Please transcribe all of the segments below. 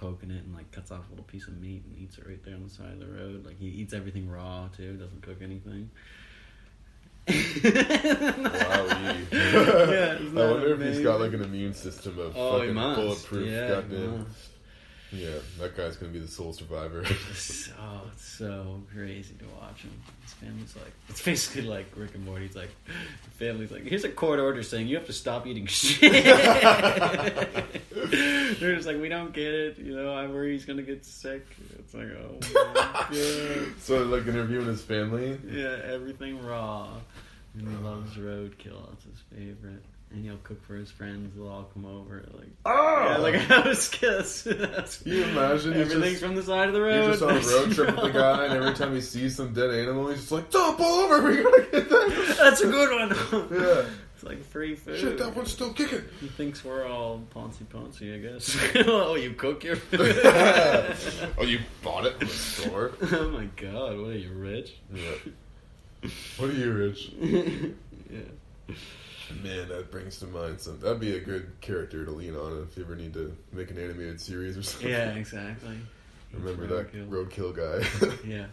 poking it and like cuts off a little piece of meat and eats it right there on the side of the road. Like he eats everything raw too, doesn't cook anything. Wow. Yeah, I wonder if he's got like an immune system of fucking bulletproof. Goddamn. Yeah, that guy's gonna be the sole survivor. It's so crazy to watch him. His family's like, it's basically like Rick and Morty. It's like, the family's like, here's a court order saying you have to stop eating shit. They're just like, we don't get it. You know, I worry he's gonna get sick. It's like, oh my god. So like interviewing his family. Yeah, everything raw. And he loves roadkill. That's his favorite. And he'll cook for his friends. They'll all come over. Like, yeah, like a house kiss. Can you imagine? Everything's from the side of the road. He's just on a road trip with the guy, and every time he sees some dead animal, he's just like, "Don't pull over. We gotta get that." That's a good one. Yeah. It's like free food. Shit, that one's still kicking. He thinks we're all poncy, I guess. Oh, you cook your food? Oh, you bought it from the store? Oh my god, what are you, rich? Yeah. What are you, Rich? Yeah. Man, that brings to mind some. That'd be a good character to lean on if you ever need to make an animated series or something. Yeah, exactly. Remember that roadkill guy? Yeah.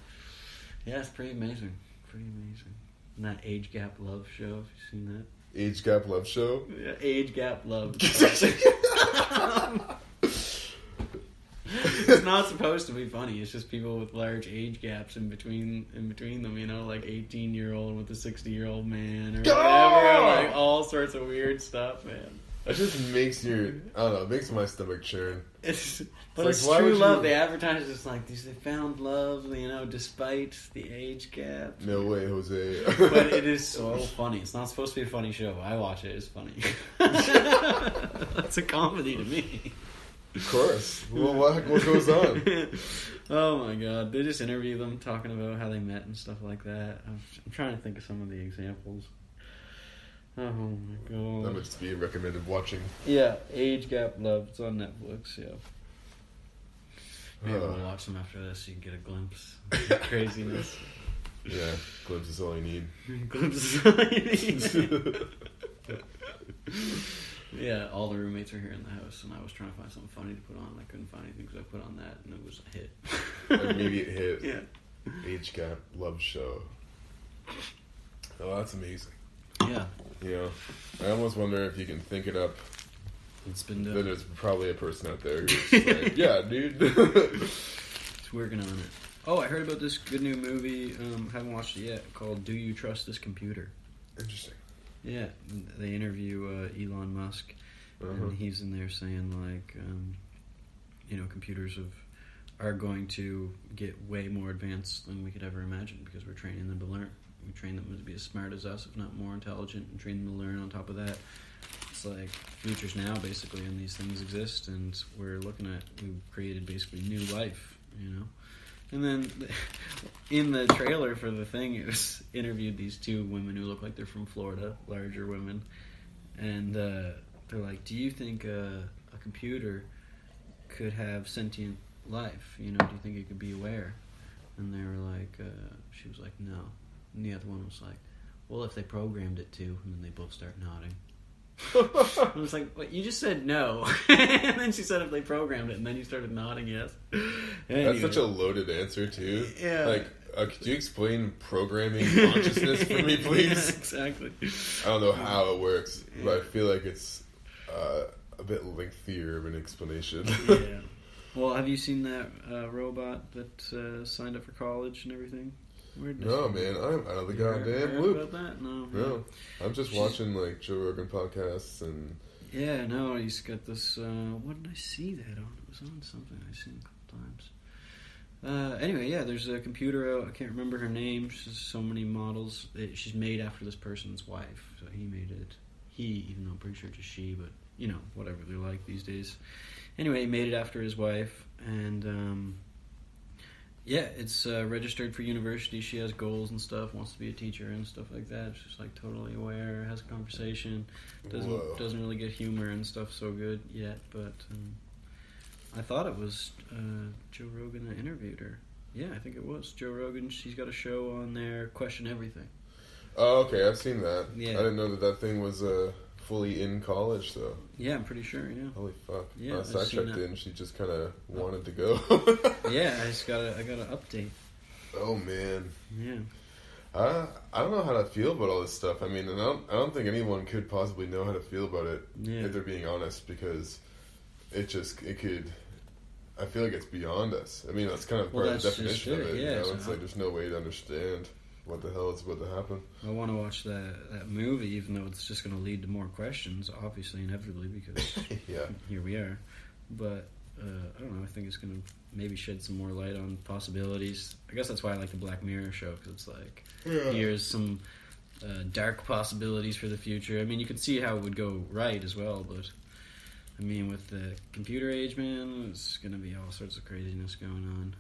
Yeah, it's pretty amazing. Pretty amazing. And that Age Gap Love show, have you seen that? Age Gap Love show? Yeah, Age Gap Love. It's not supposed to be funny. It's just people with large age gaps in between them. You know, like 18-year-old with a 60-year-old man, or whatever. Like all sorts of weird stuff, man. That just makes it makes my stomach churn. It's true love. They advertise it's like they found love, you know, despite the age gap. No way, Jose. But it is so funny. It's not supposed to be a funny show. I watch it. It's funny. It's a comedy to me. Of course. Well, what goes on? Oh my god. They just interview them talking about how they met and stuff like that. I'm trying to think of some of the examples. Oh my god. That must be recommended watching. Yeah, Age Gap Love. It's on Netflix, yeah. Maybe we'll watch them after this so you can get a glimpse of the craziness. Yeah, glimpse is all you need. Glimpse is all you need. Yeah, all the roommates are here in the house, and I was trying to find something funny to put on. I couldn't find anything, so I put on that, and it was a hit. Immediate hit. Yeah. Age Gap Love Show. Oh, that's amazing. Yeah. You know, I almost wonder if you can think it up. It's been done. Then there's probably a person out there who's like, yeah, dude. It's working on it. Oh, I heard about this good new movie, haven't watched it yet, called Do You Trust This Computer? Interesting. Yeah, they interview Elon Musk, and he's in there saying, like, you know, computers are going to get way more advanced than we could ever imagine because we're training them to learn. We train them to be as smart as us, if not more intelligent, and train them to learn on top of that. It's like futures now, basically, and these things exist, and we've created basically new life, you know? And then in the trailer for the thing, it was interviewed these two women who look like they're from Florida, larger women, and they're like, do you think a computer could have sentient life? You know, do you think it could be aware? And they were like, she was like, no. And the other one was like, well, if they programmed it to, and then they both start nodding. I was like, what? You just said no. And then she said if they programmed it, and then you started nodding yes. Anyway. That's such a loaded answer, too. Yeah. Like, could you explain programming consciousness for me, please? Yeah, exactly. I don't know how it works, but I feel like it's a bit lengthier of an explanation. Yeah. Well, have you seen that robot that signed up for college and everything? No, man, I'm out of the goddamn loop. About that? No, I'm just watching like Joe Rogan podcasts and. Yeah, no, he's got this. What did I see that on? It was on something I've seen a couple times. Anyway, yeah, there's a computer out. I can't remember her name. She's so many models. She's made after this person's wife, so he made it. Even though I'm pretty sure it's a she, but you know, whatever they're like these days. Anyway, he made it after his wife, and. Yeah, it's registered for university. She has goals and stuff, wants to be a teacher and stuff like that. She's like totally aware, has a conversation, doesn't really get humor and stuff so good yet, but I thought it was Joe Rogan that interviewed her. Yeah, I think it was Joe Rogan. She's got a show on there, Question Everything. Oh, okay, I've seen that. Yeah. I didn't know that thing was fully in college, though. Yeah, I'm pretty sure, yeah. Holy fuck. Yeah, Last I checked in, she just kind of wanted to go. Yeah, I got an update. Oh, man. Yeah. I don't know how to feel about all this stuff. I mean, and I don't think anyone could possibly know how to feel about it if they're being honest, because it could... I feel like it's beyond us. I mean, that's kind of part of the definition of it. Yeah, you know? It's like there's no way to understand what the hell is about to happen. I want to watch that movie, even though it's just going to lead to more questions, obviously, inevitably, because here we are. But I don't know. I think it's going to maybe shed some more light on possibilities. I guess that's why I like the Black Mirror show, because it's like here's some dark possibilities for the future. I mean, you can see how it would go right as well, but I mean, with the computer age, man, it's going to be all sorts of craziness going on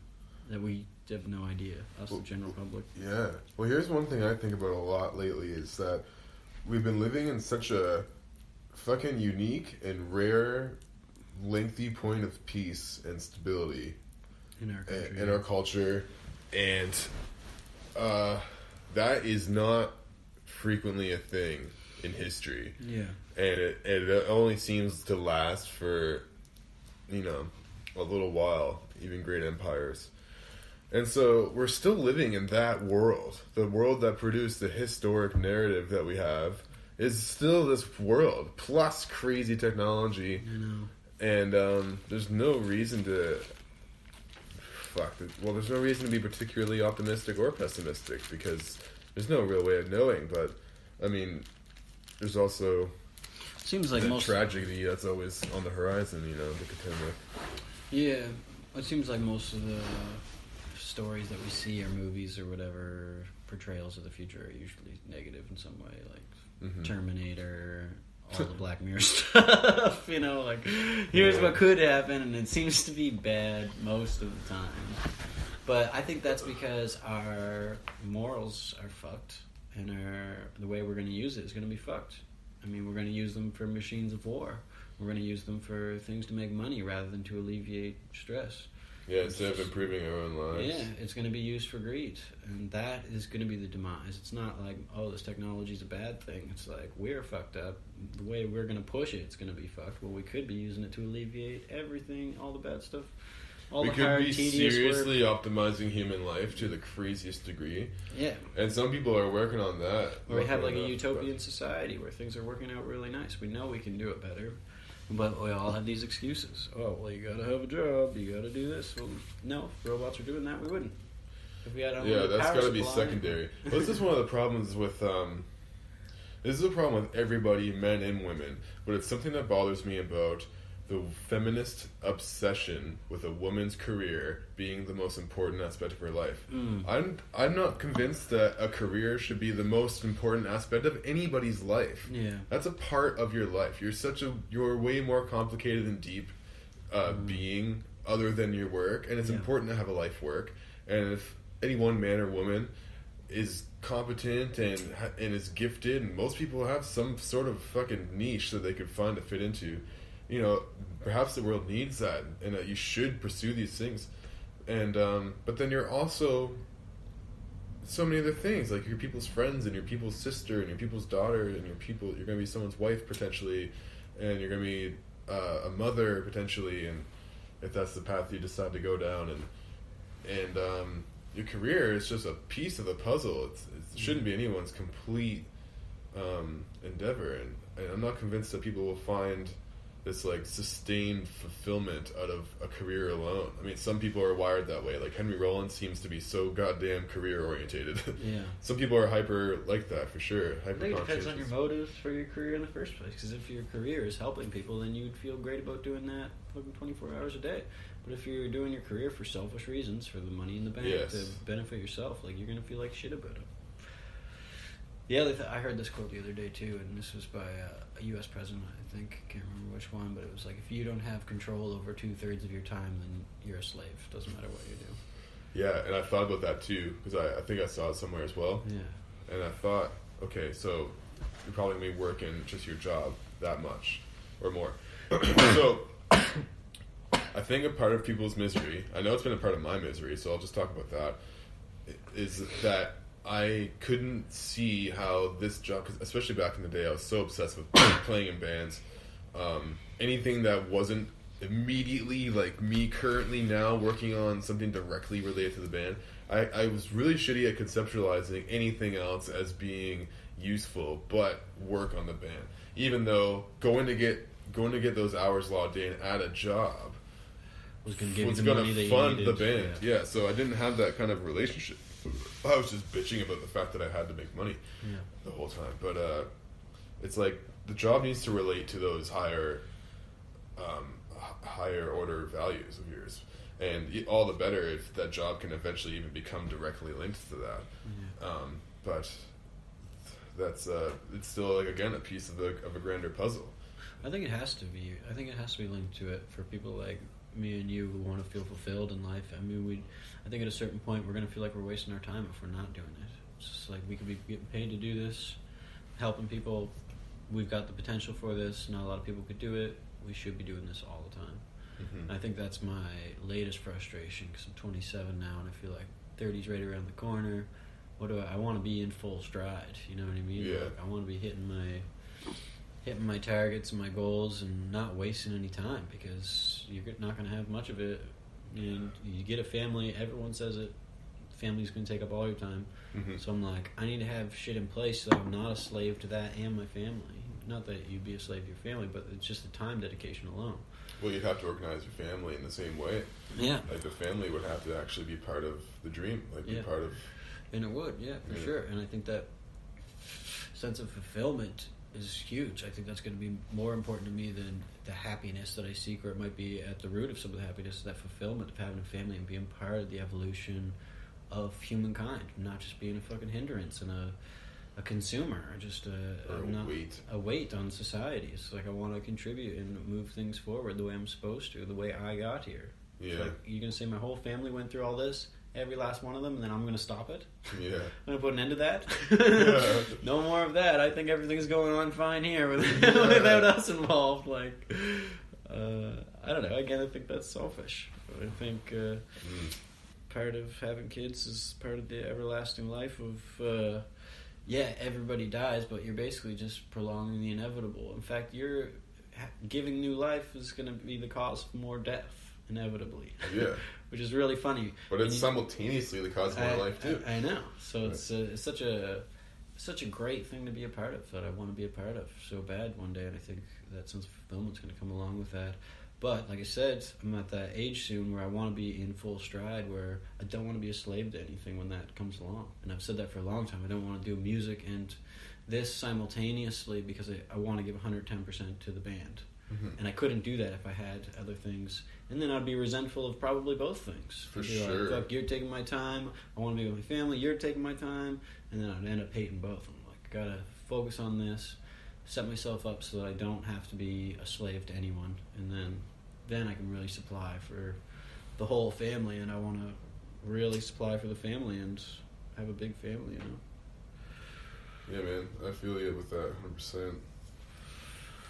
that we have no idea, us, the general public. Yeah. Well, here's one thing I think about a lot lately is that we've been living in such a fucking unique and rare, lengthy point of peace and stability in our country, in our culture, and that is not frequently a thing in history. Yeah. And it only seems to last for, you know, a little while, even great empires. And so we're still living in that world. The world that produced the historic narrative that we have is still this world, plus crazy technology. I know. And there's no reason to... there's no reason to be particularly optimistic or pessimistic, because there's no real way of knowing. But, I mean, there's also... Seems like most tragedy that's always on the horizon, you know, to contend with. Yeah, it seems like most of the stories that we see, or movies or whatever, portrayals of the future are usually negative in some way, like Terminator, all the Black Mirror stuff. You know, like here's what could happen, and it seems to be bad most of the time. But I think that's because our morals are fucked, and the way we're going to use it is going to be fucked. I mean, we're going to use them for machines of war. We're going to use them for things to make money rather than to alleviate stress. Yeah, instead of improving our own lives. Yeah, it's going to be used for greed. And that is going to be the demise. It's not like, oh, this technology is a bad thing. It's like, we're fucked up. The way we're going to push it, it's going to be fucked. Well, we could be using it to alleviate everything, all the bad stuff. All we the could hard, be seriously optimizing human life to the craziest degree. Yeah. And some people are working on that. Or we have like a utopian society where things are working out really nice. We know we can do it better. But we all have these excuses. Oh, well, you gotta have a job. You gotta do this. Well, no, if robots were doing that, we wouldn't. If we had that's gotta be secondary. Well, this is one of the problems with... this is a problem with everybody, men and women. But it's something that bothers me about the feminist obsession with a woman's career being the most important aspect of her life. I'm not convinced that a career should be the most important aspect of anybody's life. Yeah, that's a part of your life. You're way more complicated and deep being other than your work, and it's important to have a life work. And if any one man or woman is competent and is gifted, and most people have some sort of fucking niche that they could find to fit into. You know, perhaps the world needs that, and that you should pursue these things. And but then you're also so many other things, like your people's friends and your people's sister and your people's daughter and you're going to be someone's wife potentially, and you're going to be a mother potentially, and if that's the path you decide to go down, and your career is just a piece of the puzzle. It shouldn't be anyone's complete endeavor, and I'm not convinced that people will find this like sustained fulfillment out of a career alone. I mean, some people are wired that way. Like Henry Rollins seems to be so goddamn career orientated. Yeah. Some people are hyper like that for sure. I think it depends on your motives for your career in the first place. Because if your career is helping people, then you'd feel great about doing that fucking 24 hours a day. But if you're doing your career for selfish reasons, for the money in the bank, to benefit yourself, like you're gonna feel like shit about it. Yeah, I heard this quote the other day too, and this was by a U.S. president, I think. I can't remember which one, but it was like, if you don't have control over 2/3 of your time, then you're a slave. Doesn't matter what you do. Yeah, and I thought about that too, because I think I saw it somewhere as well. Yeah. And I thought, okay, so you're probably going to be working just your job that much or more. So I think a part of people's misery, I know it's been a part of my misery, so I'll just talk about that, is that I couldn't see how this job, 'cause especially back in the day, I was so obsessed with playing in bands. Anything that wasn't immediately like me currently now working on something directly related to the band, I was really shitty at conceptualizing anything else as being useful but work on the band. Even though going to get those hours logged in at a job was going to fund the band. Yeah, so I didn't have that kind of relationship. I was just bitching about the fact that I had to make money the whole time. But it's like the job needs to relate to those higher order values of yours, and all the better if that job can eventually even become directly linked to that. But that's it's still like, again, a piece of a grander puzzle. I think it has to be. I think it has to be linked to it for people like me and you who want to feel fulfilled in life. I mean, I think at a certain point we're going to feel like we're wasting our time if we're not doing it. It's just like we could be getting paid to do this, helping people. We've got the potential for this. Not a lot of people could do it. We should be doing this all the time. And I think that's my latest frustration, because I'm 27 now and I feel like 30's right around the corner. I want to be in full stride, you know what I mean? Yeah. Like, I want to be hitting my targets and my goals and not wasting any time, because you're not going to have much of it. And you get a family, everyone says it, family's going to take up all your time. So I'm like, I need to have shit in place so that I'm not a slave to that and my family. Not that you'd be a slave to your family, but it's just the time dedication alone. Well, you'd have to organize your family in the same way. Yeah. Like, the family would have to actually be part of the dream. Like, be part of... And it would, for sure. And I think that sense of fulfillment is huge. I think that's going to be more important to me than the happiness that I seek, or it might be at the root of some of the happiness, that fulfillment of having a family and being part of the evolution of humankind, not just being a fucking hindrance and a consumer, or just a weight on society. It's like I want to contribute and move things forward the way I'm supposed to, the way I got here. Yeah. Like, you're going to say my whole family went through all this, every last one of them, and then I'm going to stop it? Yeah. I'm going to put an end to that? No more of that. I think everything's going on fine here without us involved. Like, I don't know. Again, I think that's selfish. I think part of having kids is part of the everlasting life of... everybody dies, but you're basically just prolonging the inevitable. In fact, you're giving new life is going to be the cause of more death, inevitably. Yeah. Which is really funny. But it's simultaneously the cause of more life, too. I know. So it's such a great thing to be a part of, that I want to be a part of so bad one day, and I think that sense of fulfillment's going to come along with that. But, like I said, I'm at that age soon where I want to be in full stride, where I don't want to be a slave to anything when that comes along. And I've said that for a long time. I don't want to do music and this simultaneously, because I want to give 110% to the band. And I couldn't do that if I had other things. And then I'd be resentful of probably both things. For sure. Like, fuck, you're taking my time. I want to be with my family. You're taking my time. And then I'd end up hating both. I'm like, I got to focus on this, set myself up so that I don't have to be a slave to anyone. And then I can really supply for the whole family, and I want to really supply for the family and have a big family, you know? Yeah, man, I feel you with that 100%.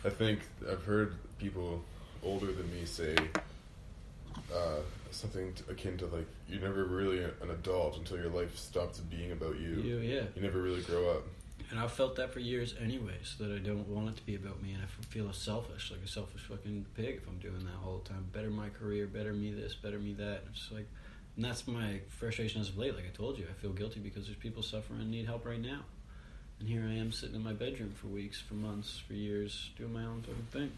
I think I've heard people older than me say something akin to, like, you're never really an adult until your life stops being about you. You never really grow up. And I've felt that for years anyways, that I don't want it to be about me, and I feel selfish, like a selfish fucking pig if I'm doing that all the time. Better my career, better me this, better me that. It's like, and that's my frustration as of late. Like I told you, I feel guilty because there's people suffering and need help right now. And here I am sitting in my bedroom for weeks, for months, for years, doing my own fucking thing.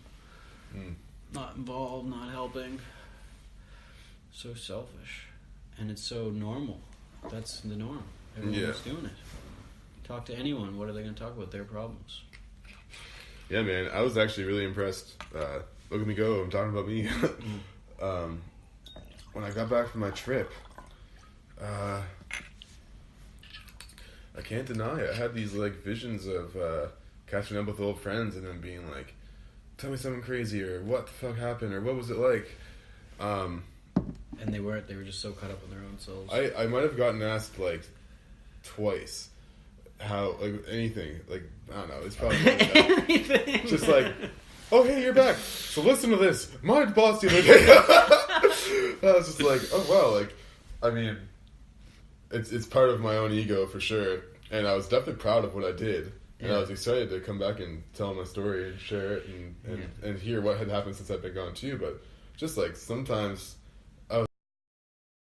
Not involved, not helping. So selfish. And it's so normal. That's the norm. Everyone's doing it. Talk to anyone, what are they going to talk about? Their problems. Yeah, man, I was actually really impressed. Look at me go, I'm talking about me. When I got back from my trip, I can't deny it. I had these, like, visions of catching up with old friends and then being like, tell me something crazy, or what the fuck happened, or what was it like? And they weren't, they were just so caught up in their own souls. I might have gotten asked, like, twice. How, like, anything, like, I don't know, it's probably anything. Just like, oh, hey, you're back, so listen to this, my boss the other day. I was just like, oh, wow, like, I mean, it's part of my own ego for sure, and I was definitely proud of what I did, and I was excited to come back and tell my story and share it and hear what had happened since I've been gone too. But just like sometimes